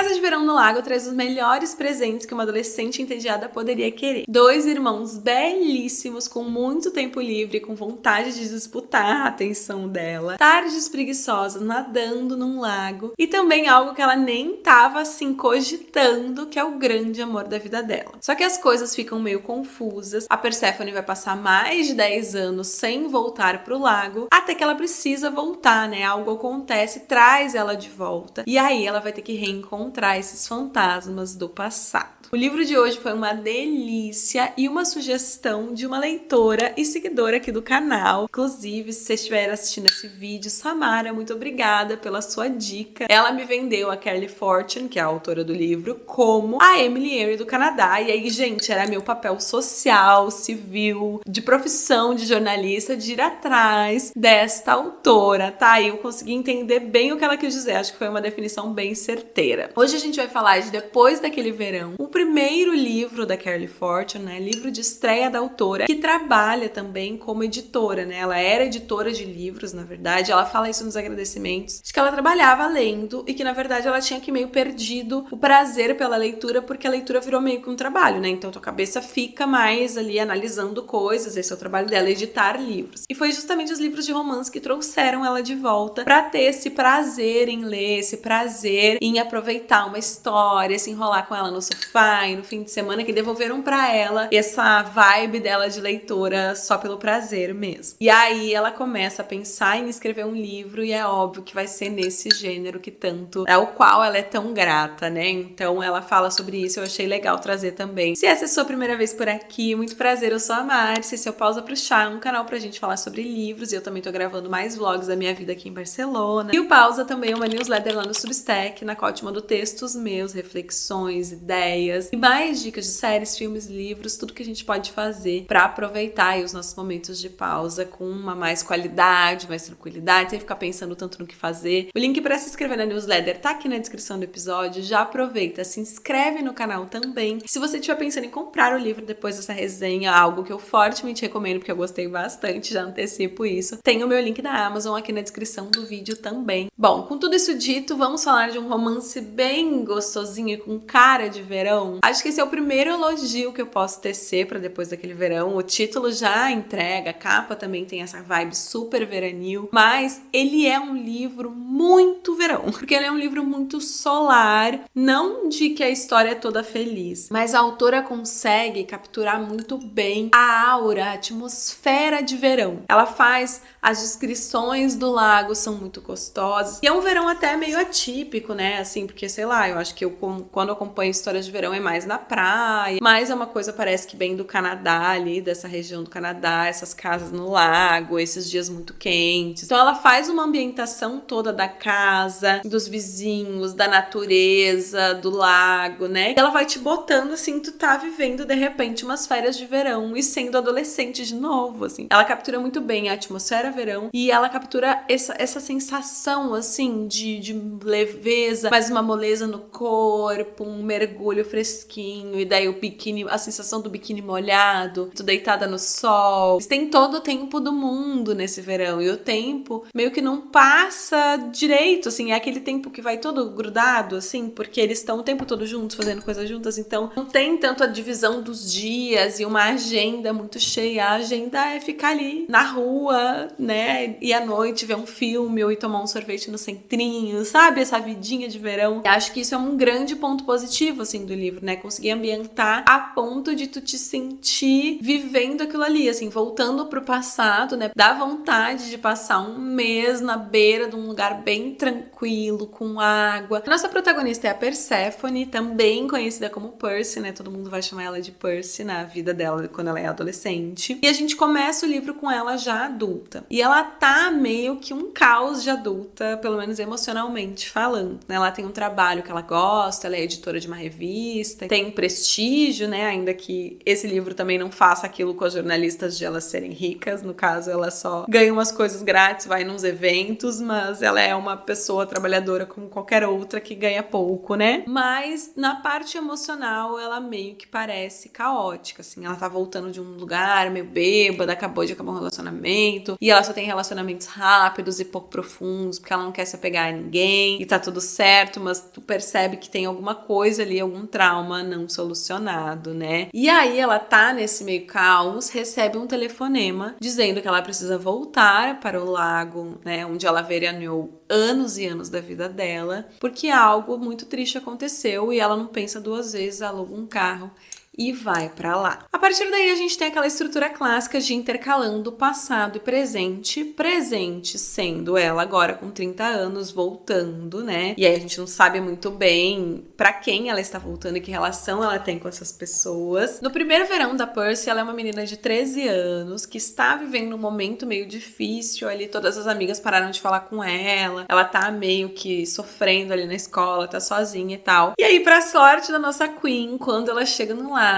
Casa de Verão no Lago traz os melhores presentes que uma adolescente entediada poderia querer. 2 irmãos belíssimos, com muito tempo livre, com vontade de disputar a atenção dela. Tardes preguiçosas, nadando num lago. E também algo que ela nem tava assim cogitando, que é o grande amor da vida dela. Só que as coisas ficam meio confusas. A Perséfone vai passar mais de 10 anos sem voltar pro lago, até que ela precisa voltar, né? Algo acontece, traz ela de volta. E aí ela vai ter que reencontrar esses fantasmas do passado. O livro de hoje foi uma delícia e uma sugestão de uma leitora e seguidora aqui do canal. Inclusive, se você estiver assistindo esse vídeo, Samara, muito obrigada pela sua dica. Ela me vendeu a Carly Fortune, que é a autora do livro, como a Emily Henry do Canadá. E aí, gente, era meu papel social, civil, de profissão de jornalista, de ir atrás desta autora, tá? E eu consegui entender bem o que ela quis dizer. Acho que foi uma definição bem certeira. Hoje a gente vai falar de Depois daquele Verão, o primeiro livro da Carly Fortune, né? Livro de estreia da autora, que trabalha também como editora, né? Ela era editora de livros, na verdade. Ela fala isso nos agradecimentos, de que ela trabalhava lendo e que, na verdade, ela tinha que meio perdido o prazer pela leitura, porque a leitura virou meio que um trabalho, né? Então, tua cabeça fica mais ali analisando coisas, esse é o trabalho dela, editar livros. E foi justamente os livros de romance que trouxeram ela de volta pra ter esse prazer em ler, esse prazer em aproveitar uma história, se enrolar com ela no sofá e no fim de semana, que devolveram pra ela essa vibe dela de leitora só pelo prazer mesmo. E aí ela começa a pensar em escrever um livro e é óbvio que vai ser nesse gênero que tanto, ao qual ela é tão grata, né? Então ela fala sobre isso, eu achei legal trazer também. Se essa é a sua primeira vez por aqui, muito prazer, eu sou a Márcia, esse é o Pausa pro Chá, um canal pra gente falar sobre livros, e eu também tô gravando mais vlogs da minha vida aqui em Barcelona. E o Pausa também é uma newsletter lá no Substack, na qual eu te mando textos meus, reflexões, ideias e mais dicas de séries, filmes, livros, tudo que a gente pode fazer pra aproveitar aí os nossos momentos de pausa com uma mais qualidade, mais tranquilidade, sem ficar pensando tanto no que fazer. O link pra se inscrever na newsletter tá aqui na descrição do episódio, já aproveita, se inscreve no canal também. Se você estiver pensando em comprar o livro depois dessa resenha, algo que eu fortemente recomendo, porque eu gostei bastante, já antecipo isso, tem o meu link da Amazon aqui na descrição do vídeo também. Bom, com tudo isso dito, vamos falar de um romance bem gostosinho e com cara de verão. Acho que esse é o primeiro elogio que eu posso tecer pra Depois daquele Verão. O título já entrega, a capa também tem essa vibe super veranil, mas ele é um livro muito verão, porque ele é um livro muito solar, não de que a história é toda feliz, mas a autora consegue capturar muito bem a aura, a atmosfera de verão. Ela faz as descrições do lago são muito gostosas, e é um verão até meio atípico, né, assim, porque sei lá, eu acho que quando eu acompanho histórias de verão é mais na praia, mas é uma coisa parece que bem do Canadá ali, dessa região do Canadá, essas casas no lago, esses dias muito quentes. Então ela faz uma ambientação toda da casa, dos vizinhos, da natureza, do lago, né? E ela vai te botando assim, tu tá vivendo de repente umas férias de verão e sendo adolescente de novo, assim. Ela captura muito bem a atmosfera verão e ela captura essa sensação assim de leveza, mas uma moleza no corpo, um mergulho fresquinho, e daí o biquíni, a sensação do biquíni molhado, tu deitada no sol. Tem todo o tempo do mundo nesse verão, e o tempo meio que não passa direito, assim, é aquele tempo que vai todo grudado, assim, porque eles estão o tempo todo juntos, fazendo coisas juntas, então não tem tanto a divisão dos dias e uma agenda muito cheia. A agenda é ficar ali na rua, né, e à noite ver um filme ou ir tomar um sorvete no centrinho, sabe? Essa vidinha de verão. E acho que isso é um grande ponto positivo, assim, do livro, né? Conseguir ambientar a ponto de tu te sentir vivendo aquilo ali, assim, voltando pro passado, né? Dá vontade de passar um mês na beira de um lugar bem tranquilo, com água. A nossa protagonista é a Perséfone, também conhecida como Percy, né? Todo mundo vai chamar ela de Percy na vida dela quando ela é adolescente. E a gente começa o livro com ela já adulta. E ela tá meio que um caos de adulta, pelo menos emocionalmente falando, né? Ela tem um trabalho que ela gosta, ela é editora de uma revista, tem prestígio, né? Ainda que esse livro também não faça aquilo com as jornalistas de elas serem ricas, no caso ela só ganha umas coisas grátis, vai nos eventos, mas ela é uma pessoa trabalhadora como qualquer outra que ganha pouco, né? Mas na parte emocional ela meio que parece caótica, assim, ela tá voltando de um lugar meio bêbada, acabou de acabar um relacionamento, e ela só tem relacionamentos rápidos e pouco profundos, porque ela não quer se apegar a ninguém, e tá tudo certo, mas tu percebe que tem alguma coisa ali, algum trauma não solucionado, né? E aí ela tá nesse meio caos, recebe um telefonema dizendo que ela precisa voltar para o lago, né, onde ela veraneou anos e anos da vida dela, porque algo muito triste aconteceu e ela não pensa duas vezes, aluga um carro e vai pra lá. A partir daí a gente tem aquela estrutura clássica de intercalando passado e presente. Presente sendo ela agora com 30 anos voltando, né? E aí a gente não sabe muito bem pra quem ela está voltando e que relação ela tem com essas pessoas. No primeiro verão da Percy, ela é uma menina de 13 anos que está vivendo um momento meio difícil ali. Todas as amigas pararam de falar com ela. Ela tá meio que sofrendo ali na escola, tá sozinha e tal. E aí, pra sorte da nossa Queen, quando ela chega no lago,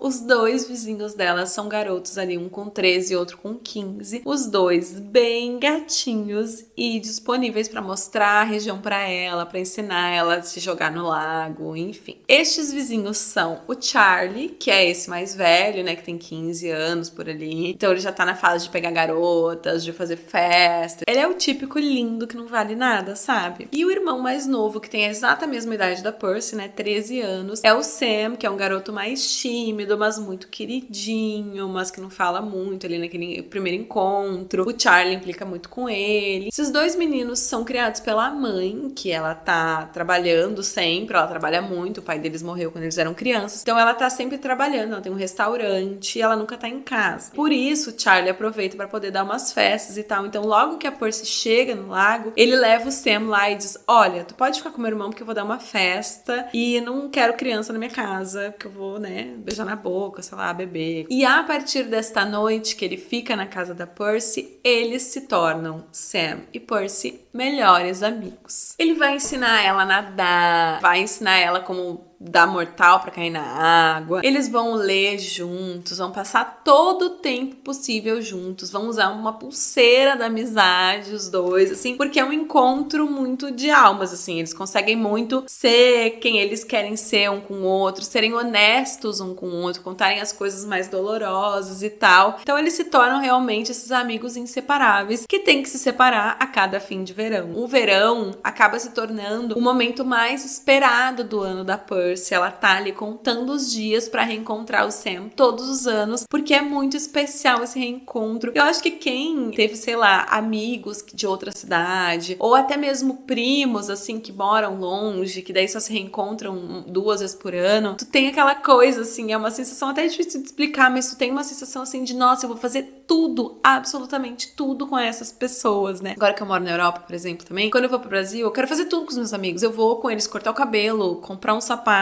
os dois vizinhos dela são garotos ali, um com 13 e outro com 15. Os dois bem gatinhos e disponíveis pra mostrar a região pra ela, pra ensinar ela a se jogar no lago, enfim. Estes vizinhos são o Charlie, que é esse mais velho, né, que tem 15 anos por ali. Então ele já tá na fase de pegar garotas, de fazer festa. Ele é o típico lindo que não vale nada, sabe? E o irmão mais novo, que tem a exata mesma idade da Percy, né, 13 anos, é o Sam, que é um garoto mais tímido, mas muito queridinho, mas que não fala muito ali naquele primeiro encontro. O Charlie implica muito com ele. Esses dois meninos são criados pela mãe, que ela tá trabalhando sempre, ela trabalha muito, o pai deles morreu quando eles eram crianças, então ela tá sempre trabalhando, ela tem um restaurante e ela nunca tá em casa. Por isso, o Charlie aproveita pra poder dar umas festas e tal, então logo que a Percy chega no lago, ele leva o Sam lá e diz, olha, tu pode ficar com meu irmão porque eu vou dar uma festa e não quero criança na minha casa, porque eu vou, né, beijar na boca, sei lá, beber. E a partir desta noite que ele fica na casa da Percy, eles se tornam, Sam e Percy, melhores amigos. Ele vai ensinar ela a nadar, vai ensinar ela como dar mortal pra cair na água. Eles vão ler juntos, vão passar todo o tempo possível juntos, vão usar uma pulseira da amizade, os dois, assim, porque é um encontro muito de almas, assim, eles conseguem muito ser quem eles querem ser um com o outro, serem honestos um com o outro, contarem as coisas mais dolorosas e tal. Então eles se tornam realmente esses amigos inseparáveis que tem que se separar a cada fim de verão. O verão acaba se tornando o momento mais esperado do ano da Percy. Ela tá ali contando os dias pra reencontrar o Sam todos os anos, porque é muito especial esse reencontro. Eu acho que quem teve, sei lá, amigos de outra cidade, ou até mesmo primos, assim, que moram longe, que daí só se reencontram 2 vezes por ano, tu tem aquela coisa, assim, é uma sensação até difícil de explicar, mas tu tem uma sensação, assim, de, nossa, eu vou fazer tudo, absolutamente tudo com essas pessoas, né? Agora que eu moro na Europa, por exemplo, também, quando eu vou pro Brasil, eu quero fazer tudo com os meus amigos. Eu vou com eles cortar o cabelo, comprar um sapato,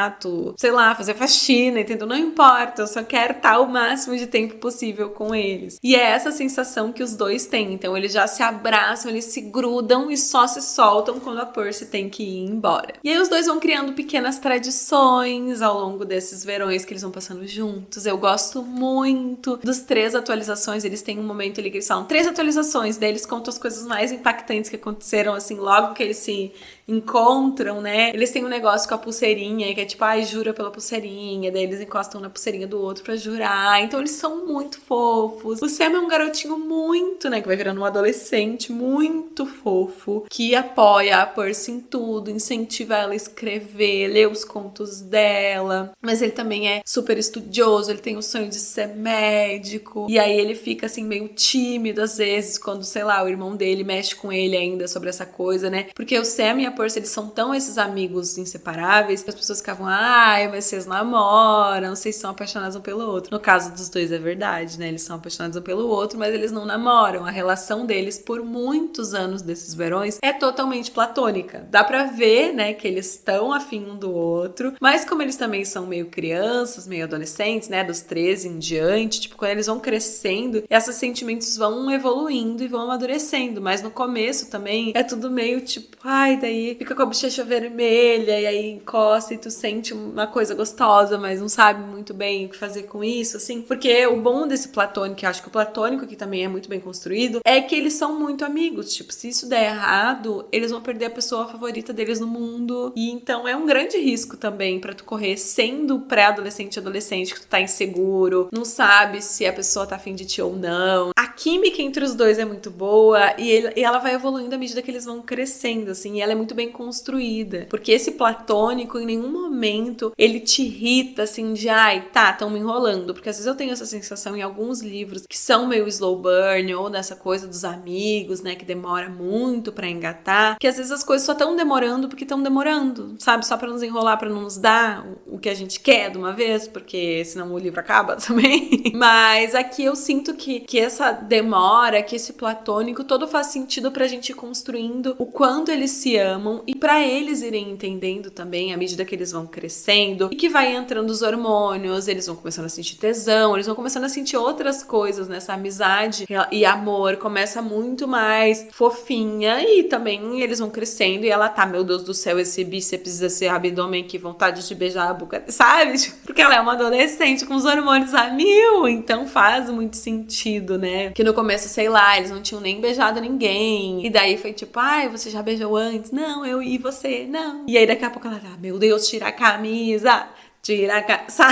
sei lá, fazer faxina, entendeu? Não importa, eu só quero estar o máximo de tempo possível com eles. E é essa sensação que os dois têm. Então eles já se abraçam, eles se grudam e só se soltam quando a Percy tem que ir embora. E aí os dois vão criando pequenas tradições ao longo desses verões que eles vão passando juntos. Eu gosto muito dos 3 atualizações. Eles têm um momento ali que eles falam 3 atualizações, daí eles contam as coisas mais impactantes que aconteceram, assim, logo que eles se encontram, né? Eles têm um negócio com a pulseirinha, que é tipo, ai, jura pela pulseirinha, daí eles encostam na pulseirinha do outro pra jurar, então eles são muito fofos. O Sam é um garotinho muito, né, que vai virando um adolescente muito fofo, que apoia a Percy em tudo, incentiva ela a escrever, ler os contos dela, mas ele também é super estudioso, ele tem o sonho de ser médico, e aí ele fica assim meio tímido às vezes, quando, sei lá, o irmão dele mexe com ele ainda sobre essa coisa, né, porque o Sam e a Percy, eles são tão esses amigos inseparáveis que as pessoas ficavam, ai, mas vocês namoram, vocês são apaixonados um pelo outro. No caso dos dois é verdade, né? Eles são apaixonados um pelo outro, mas eles não namoram. A relação deles por muitos anos desses verões é totalmente platônica. Dá pra ver, né, que eles estão afim um do outro, mas como eles também são meio crianças, meio adolescentes, né, dos 13 em diante, tipo, quando eles vão crescendo, esses sentimentos vão evoluindo e vão amadurecendo, mas no começo também é tudo meio tipo, ai, daí fica com a bochecha vermelha e aí encosta e tu sente uma coisa gostosa, mas não sabe muito bem o que fazer com isso, assim. Porque o bom desse platônico, que eu acho que o platônico aqui também é muito bem construído, é que eles são muito amigos. Tipo, se isso der errado, eles vão perder a pessoa favorita deles no mundo. E então é um grande risco também pra tu correr sendo pré-adolescente e adolescente, que tu tá inseguro, não sabe se a pessoa tá afim de ti ou não. A química entre os dois é muito boa e ela vai evoluindo à medida que eles vão crescendo, assim. E ela é muito bem construída. Porque esse platônico, em nenhum momento, ele te irrita, assim, de ai, tá, tão me enrolando. Porque às vezes eu tenho essa sensação em alguns livros que são meio slow burn, ou nessa coisa dos amigos, né, que demora muito pra engatar, que às vezes as coisas só estão demorando porque estão demorando, sabe? Só pra nos enrolar, pra não nos dar o que a gente quer de uma vez, porque senão o livro acaba também. Mas aqui eu sinto que essa demora, que esse platônico, todo faz sentido pra gente ir construindo o quanto eles se amam e pra eles irem entendendo também à medida que eles vão crescendo e que vai entrando os hormônios, eles vão começando a sentir tesão, eles vão começando a sentir outras coisas, nessa amizade e amor começa muito mais fofinha e também eles vão crescendo e ela tá, meu Deus do céu, esse bíceps, esse abdômen, que vontade de beijar a boca, sabe? Porque ela é uma adolescente com os hormônios a mil, então faz muito sentido, né? Que no começo, sei lá, eles não tinham nem beijado ninguém, e daí foi tipo, ai, você já beijou antes? Não, eu e você, não. E aí daqui a pouco ela tá, meu Deus, tira a camisa, tira a camisa.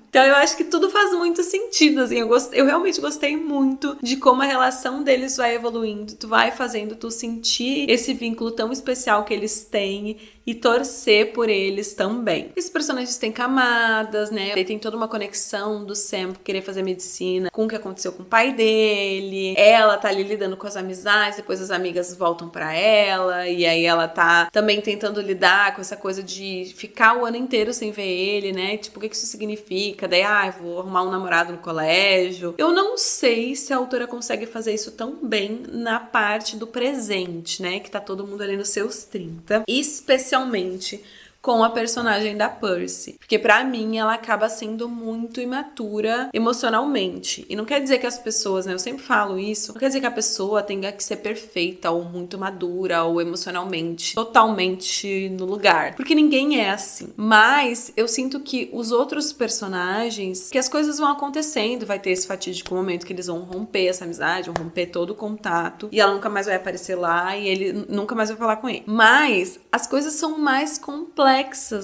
Então eu acho que tudo faz muito sentido, assim, eu realmente gostei muito de como a relação deles vai evoluindo, tu vai fazendo tu sentir esse vínculo tão especial que eles têm e torcer por eles também. Esses personagens têm camadas, né? Ele tem toda uma conexão do Sam querer fazer medicina com o que aconteceu com o pai dele, ela tá ali lidando com as amizades, depois as amigas voltam pra ela, e aí ela tá também tentando lidar com essa coisa de ficar o ano inteiro sem ver ele, né? Tipo, o que isso significa? Daí, vou arrumar um namorado no colégio. Eu não sei se a autora consegue fazer isso tão bem na parte do presente, né? Que tá todo mundo ali nos seus 30. Especialmente com a personagem da Percy. Porque pra mim ela acaba sendo muito imatura emocionalmente. E não quer dizer que as pessoas, né, eu sempre falo isso, não quer dizer que a pessoa tenha que ser perfeita ou muito madura ou emocionalmente totalmente no lugar. Porque ninguém é assim. Mas eu sinto que os outros personagens, que as coisas vão acontecendo, vai ter esse fatídico momento que eles vão romper essa amizade, vão romper todo o contato, e ela nunca mais vai aparecer lá e ele nunca mais vai falar com ele. Mas as coisas são mais complexas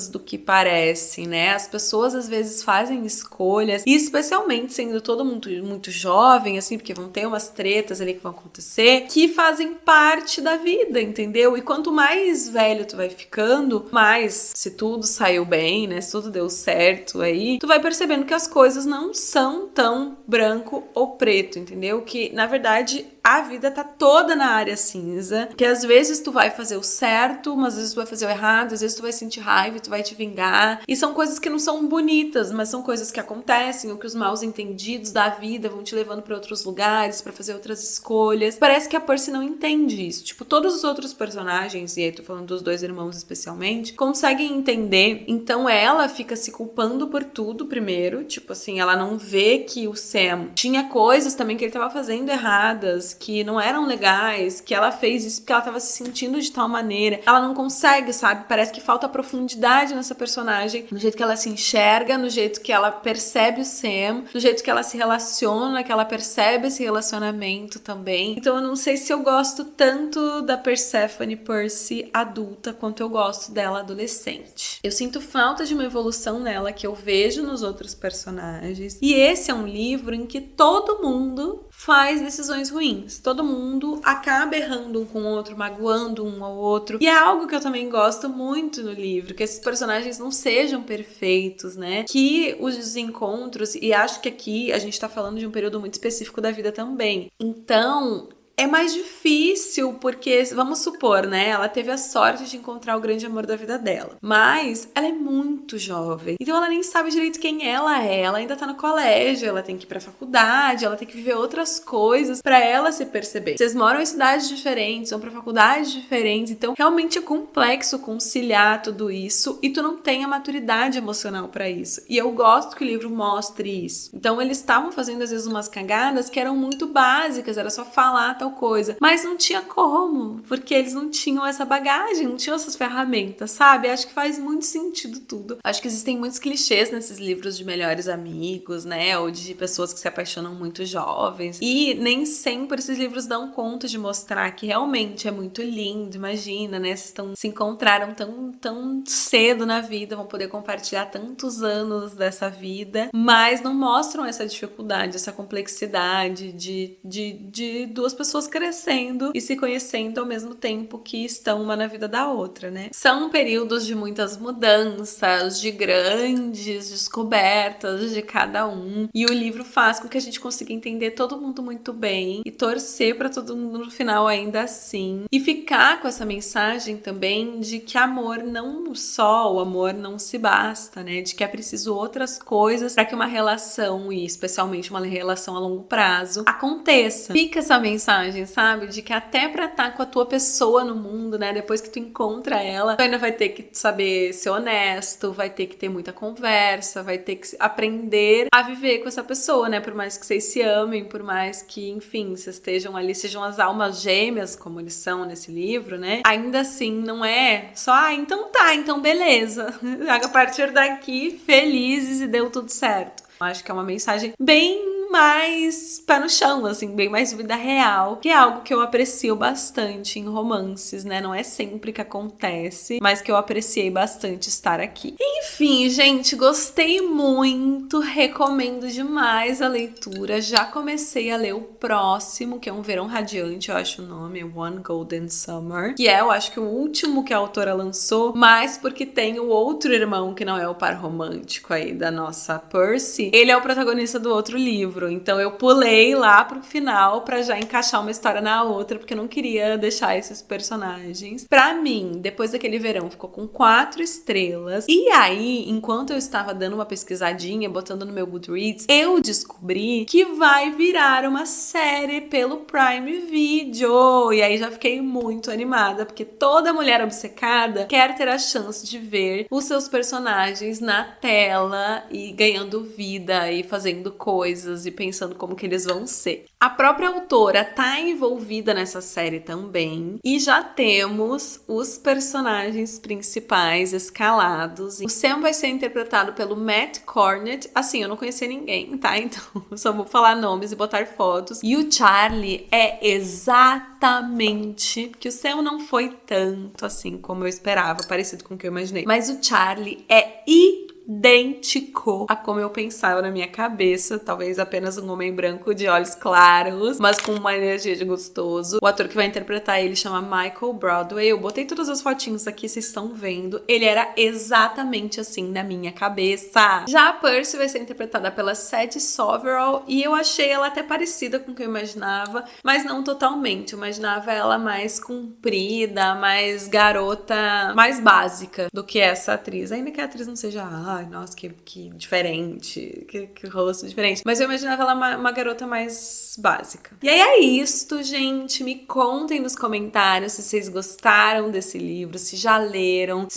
do que parecem, né? As pessoas às vezes fazem escolhas, e especialmente sendo todo mundo muito jovem, assim, porque vão ter umas tretas ali que vão acontecer, que fazem parte da vida, entendeu? E quanto mais velho tu vai ficando, mais, se tudo saiu bem, né? Se tudo deu certo aí, tu vai percebendo que as coisas não são tão branco ou preto, entendeu? Que, na verdade, a vida tá toda na área cinza, que às vezes tu vai fazer o certo, mas às vezes tu vai fazer o errado, às vezes tu vai sentir raiva e tu vai te vingar, e são coisas que não são bonitas, mas são coisas que acontecem, ou que os maus entendidos da vida vão te levando pra outros lugares, pra fazer outras escolhas. Parece que a Percy não entende isso, tipo, todos os outros personagens, e aí tô falando dos dois irmãos especialmente, conseguem entender, então ela fica se culpando por tudo primeiro, tipo assim, ela não vê que o Sam tinha coisas também que ele tava fazendo erradas, que não eram legais, que ela fez isso porque ela tava se sentindo de tal maneira. Ela não consegue, sabe? Parece que falta profundidade nessa personagem, no jeito que ela se enxerga, no jeito que ela percebe o Sam, no jeito que ela se relaciona, que ela percebe esse relacionamento também. Então eu não sei se eu gosto tanto da Persephone Percy adulta quanto eu gosto dela adolescente. Eu sinto falta de uma evolução nela que eu vejo nos outros personagens. E esse é um livro em que todo mundo faz decisões ruins. Todo mundo acaba errando um com o outro, magoando um ao outro. E é algo que eu também gosto muito no livro, que esses personagens não sejam perfeitos, né? Que os encontros, e acho que aqui a gente tá falando de um período muito específico da vida também. Então, é mais difícil porque, vamos supor, né? Ela teve a sorte de encontrar o grande amor da vida dela. Mas ela é muito jovem. Então ela nem sabe direito quem ela é. Ela ainda tá no colégio, ela tem que ir pra faculdade, ela tem que viver outras coisas pra ela se perceber. Vocês moram em cidades diferentes, vão pra faculdades diferentes. Então realmente é complexo conciliar tudo isso e tu não tem a maturidade emocional pra isso. E eu gosto que o livro mostre isso. Então eles estavam fazendo às vezes umas cagadas que eram muito básicas, era só falar tal coisa, mas não tinha como, porque eles não tinham essa bagagem, não tinham essas ferramentas, sabe? Acho que faz muito sentido tudo. Acho que existem muitos clichês nesses livros de melhores amigos, né? Ou de pessoas que se apaixonam muito jovens. E nem sempre esses livros dão conta de mostrar que realmente é muito lindo. Imagina, né? Vocês se encontraram tão cedo na vida, vão poder compartilhar tantos anos dessa vida, mas não mostram essa dificuldade, essa complexidade de duas pessoas pessoas crescendo e se conhecendo ao mesmo tempo que estão uma na vida da outra, né? São períodos de muitas mudanças, de grandes descobertas de cada um, e o livro faz com que a gente consiga entender todo mundo muito bem e torcer pra todo mundo no final ainda assim, e ficar com essa mensagem também de que amor não só, o amor não se basta, né? De que é preciso outras coisas para que uma relação, e especialmente uma relação a longo prazo, aconteça. Fica essa mensagem, sabe? De que até pra estar com a tua pessoa no mundo, né? Depois que tu encontra ela, tu ainda vai ter que saber ser honesto, vai ter que ter muita conversa, vai ter que aprender a viver com essa pessoa, né? Por mais que vocês se amem, por mais que, enfim, vocês estejam ali, sejam as almas gêmeas, como eles são nesse livro, né? Ainda assim, não é só, então tá, então beleza. A partir daqui, felizes e deu tudo certo. Acho que é uma mensagem bem mais pé no chão, assim, bem mais vida real, que é algo que eu aprecio bastante em romances, né? Não é sempre que acontece, mas que eu apreciei bastante estar aqui. Enfim, gente, gostei muito, recomendo demais a leitura. Já comecei a ler o próximo, que é Um Verão Radiante, eu acho o nome, One Golden Summer, que é, eu acho que o último que a autora lançou, mas porque tem o outro irmão que não é o par romântico aí da nossa Percy, ele é o protagonista do outro livro. Então eu pulei lá pro final pra já encaixar uma história na outra, porque eu não queria deixar esses personagens. Pra mim, depois daquele verão, ficou com 4 estrelas. E aí, enquanto eu estava dando uma pesquisadinha, botando no meu Goodreads, eu descobri que vai virar uma série pelo Prime Video. E aí já fiquei muito animada, porque toda mulher obcecada quer ter a chance de ver os seus personagens na tela e ganhando vida e fazendo coisas e pensando como que eles vão ser. A própria autora tá envolvida nessa série também e já temos os personagens principais escalados. O Sam vai ser interpretado pelo Matt Cornett. Assim, eu não conhecia ninguém, tá? Então só vou falar nomes e botar fotos. E o Charlie é exatamente... que o Sam não foi tanto assim como eu esperava, parecido com o que eu imaginei. Mas o Charlie é idêntico a como eu pensava na minha cabeça, talvez apenas um homem branco de olhos claros, mas com uma energia de gostoso. O ator que vai interpretar ele chama Michael Broadway. Eu botei todas as fotinhos aqui, vocês estão vendo. Ele era exatamente assim na minha cabeça. Já a Percy vai ser interpretada pela Sadie Soverall e eu achei ela até parecida com o que eu imaginava, mas não totalmente. Eu imaginava ela mais comprida, mais garota, mais básica do que essa atriz. Ainda que a atriz não seja ai, nossa, que diferente, que rosto diferente. Mas eu imaginava ela uma garota mais básica. E aí é isto, gente. Me contem nos comentários se vocês gostaram desse livro, se já leram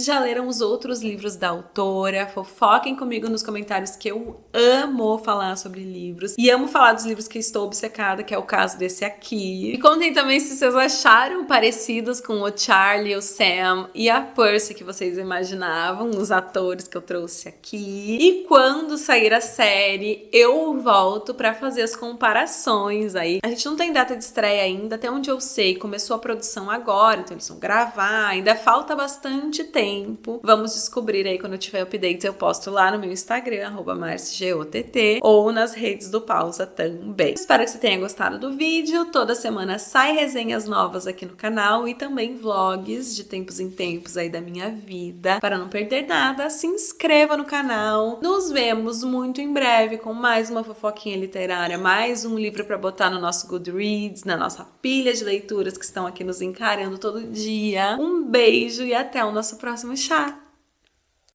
os outros livros da autora. Fofoquem comigo nos comentários, que eu amo falar sobre livros. E amo falar dos livros que estou obcecada, que é o caso desse aqui. Me contem também se vocês acharam parecidos com o Charlie, o Sam e a Percy que vocês imaginavam, os atores que eu trouxe aqui. E quando sair a série, eu volto pra fazer as comparações aí. A gente não tem data de estreia ainda, até onde eu sei, começou a produção agora, então eles vão gravar, ainda falta bastante tempo. Vamos descobrir aí, quando eu tiver updates, eu posto lá no meu Instagram, @marciogott, ou nas redes do Pausa também. Espero que você tenha gostado do vídeo. Toda semana sai resenhas novas aqui no canal e também vlogs de tempos em tempos aí da minha vida. Para não perder nada, se inscreva no canal. Nos vemos muito em breve com mais uma fofoquinha literária, mais um livro para botar no nosso Goodreads, na nossa pilha de leituras que estão aqui nos encarando todo dia. Um beijo e até o nosso próximo chá!